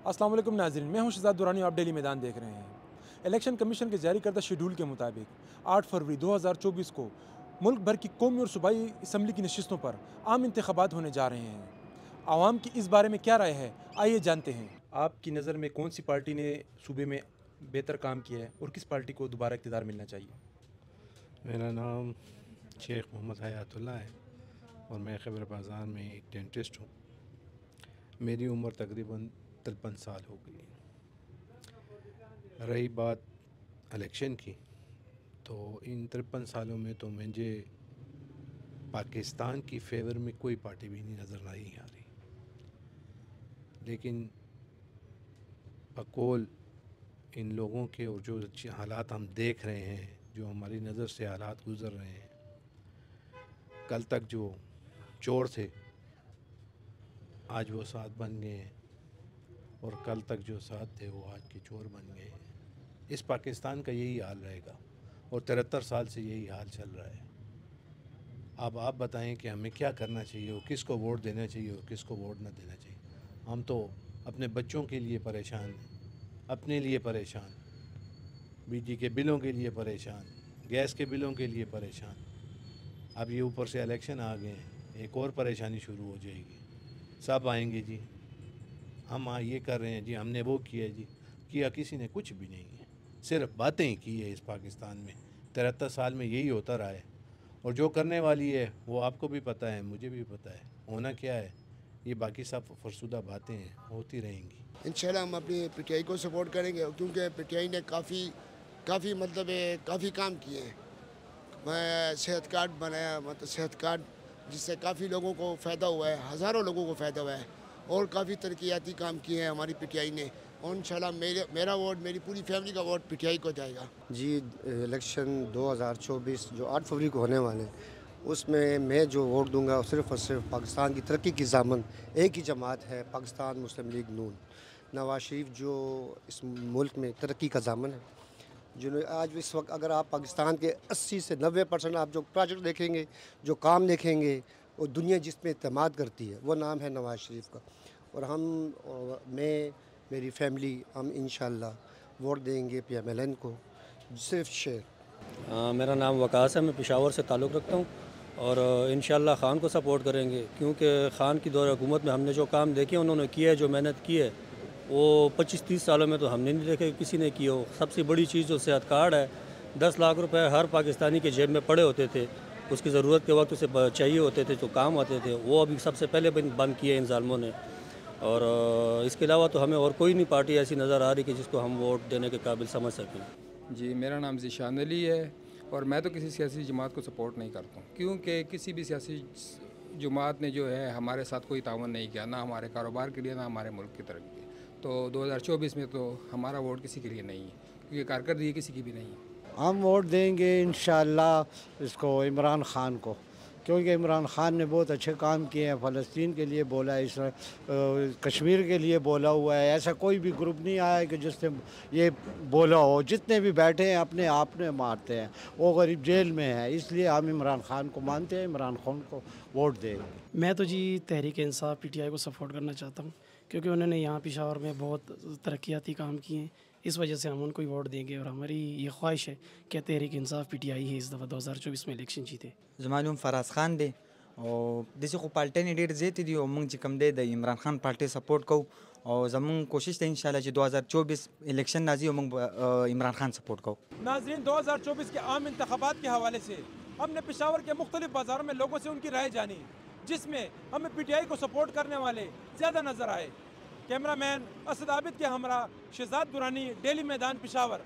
अस्सलाम वालेकुम नाज़रीन, मैं हूं शहजाद दुरानी, आप डेली मैदान देख रहे हैं। इलेक्शन कमीशन के जारी करदा शेड्यूल के मुताबिक 8 फरवरी 2024 को मुल्क भर की कौमी और सूबाई असम्बली की नशिस्तों पर आम इंतखाबात होने जा रहे हैं। आवाम की इस बारे में क्या राय है, आइए जानते हैं। आपकी नज़र में कौन सी पार्टी ने सूबे में बेहतर काम किया है और किस पार्टी को दोबारा इक़्तिदार मिलना चाहिए? मेरा नाम शेख मोहम्मद हयातुल्लाह है और मैं खैबर बाज़ार में एक डेंटिस्ट हूँ। मेरी उम्र तकरीबन 53 साल हो गई। रही बात इलेक्शन की, तो इन 53 सालों में तो मुझे पाकिस्तान की फेवर में कोई पार्टी भी नहीं नज़र नहीं आ रही। लेकिन बकौल इन लोगों के और जो हालात हम देख रहे हैं, जो हमारी नज़र से हालात गुज़र रहे हैं, कल तक जो चोर थे आज वो साथ बन गए हैं और कल तक जो साथ थे वो आज के चोर बन गए हैं। इस पाकिस्तान का यही हाल रहेगा और 73 साल से यही हाल चल रहा है। अब आप बताएं कि हमें क्या करना चाहिए और किसको वोट देना चाहिए और किसको वोट ना देना चाहिए। हम तो अपने बच्चों के लिए परेशान हैं, अपने लिए परेशान, बिजली के बिलों के लिए परेशान, गैस के बिलों के लिए परेशान। अब ये ऊपर से इलेक्शन आ गए हैं, एक और परेशानी शुरू हो जाएगी। सब आएंगे जी, हम ये कर रहे हैं जी, हमने वो किया जी, किया किसी ने कुछ भी नहीं है, सिर्फ बातें ही की है। इस पाकिस्तान में 73 साल में यही होता रहा है और जो करने वाली है वो आपको भी पता है, मुझे भी पता है। होना क्या है, ये बाकी सब फरसुदा बातें हैं, होती रहेंगी। इंशाल्लाह हम अपनी पीटीआई को सपोर्ट करेंगे क्योंकि पीटीआई ने काफ़ी मतलब काफ़ी काम किए हैं। मैं सेहत कार्ड बनाया, मतलब सेहत कार्ड जिससे काफ़ी लोगों को फ़ायदा हुआ है, हज़ारों लोगों को फ़ायदा हुआ है और काफ़ी तरक्याती काम किए हैं हमारी पीटीआई ने। और इंशाल्लाह मेरा वोट, मेरी पूरी फैमिली का वोट पीटीआई को जाएगा जी। इलेक्शन 2024 जो 8 फरवरी को होने वाले हैं, उसमें मैं जो वोट दूंगा सिर्फ़ और सिर्फ पाकिस्तान की तरक्की की ज़ामन एक ही जमात है, पाकिस्तान मुस्लिम लीग नून। नवाज शरीफ जो इस मुल्क में तरक्की का ज़ामन है, जिन्होंने आज इस वक्त अगर आप पाकिस्तान के 80 से 90% आप जो प्रोजेक्ट देखेंगे, जो काम देखेंगे, वो दुनिया जिस पे एतमाद करती है, वो नाम है नवाज शरीफ का। और मैं, मेरी फैमिली, हम इंशाल्लाह वोट देंगे PMLN को, सिर्फ शेर। मेरा नाम वकास है, मैं पेशावर से ताल्लुक़ रखता हूँ और इंशाल्लाह ख़ान को सपोर्ट करेंगे क्योंकि ख़ान की दौर हुकूमत में हमने जो काम देखे, उन्होंने किया है, जो मेहनत की है, वो 25-30 सालों में तो हमने नहीं देखे किसी ने की हो। सबसे बड़ी चीज़ जो सेहत कार्ड है, 10 लाख रुपए हर पाकिस्तानी के जेब में पड़े होते थे, उसकी ज़रूरत के वक्त उसे चाहिए होते थे, तो काम आते थे, वो अभी सबसे पहले बंद किए इन ज़ालिमों ने। और इसके अलावा तो हमें और कोई नहीं पार्टी ऐसी नज़र आ रही कि जिसको हम वोट देने के काबिल समझ सकें। जी, मेरा नाम ज़ीशान अली है और मैं तो किसी सियासी जमात को सपोर्ट नहीं करता हूँ क्योंकि किसी भी सियासी जमात ने जो है हमारे साथ कोई ताउन नहीं किया, ना हमारे कारोबार के लिए, ना हमारे मुल्क की तरक्की। तो 2024 में तो हमारा वोट किसी के लिए नहीं है क्योंकि कारकर्दगी किसी की भी नहीं है। हम वोट देंगे इंशाअल्लाह इसको, इमरान ख़ान को, क्योंकि इमरान ख़ान ने बहुत अच्छे काम किए हैं। फ़लस्तीन के लिए बोला, इस कश्मीर के लिए बोला हुआ है। ऐसा कोई भी ग्रुप नहीं आया है कि जिसने ये बोला हो। जितने भी बैठे हैं अपने आप ने मारते हैं, वो गरीब जेल में है। इसलिए हम इमरान ख़ान को मानते हैं, इमरान ख़ान को वोट देंगे। मैं तो जी तहरीक इंसाफ PTI को सपोर्ट करना चाहता हूँ क्योंकि उन्होंने यहाँ पेशावर में बहुत तरक्याती काम किए हैं, इस वजह से हम उनको ही वोट देंगे और हमारी ये ख्वाहिश है कि तहरीक इंसाफ PTI ही इस दफ़ा 2024 में इलेक्शन जीते। ज़मानुम फराज खान दे और दसी को पार्टी ने ढेर ज़्यादा दी और मंग जी कम दे इमरान खान पार्टी सपोर्ट को और जमंग कोशिश थे इंशाल्लाह जी 2024 इलेक्शन नाजी और मंग इमरान खान सपोर्ट को। नाज़रीन, 2024 के आम इंतखाबात के हवाले से हमने पेशावर के मुख्तलिफ बाज़ारों में लोगों से उनकी राय जानी, जिसमें हमें PTI को सपोर्ट करने वाले ज़्यादा नज़र आए। कैमरामैन असद आबिद के हमरा शहजाद दुरानी, डेली मैदान, पेशावर।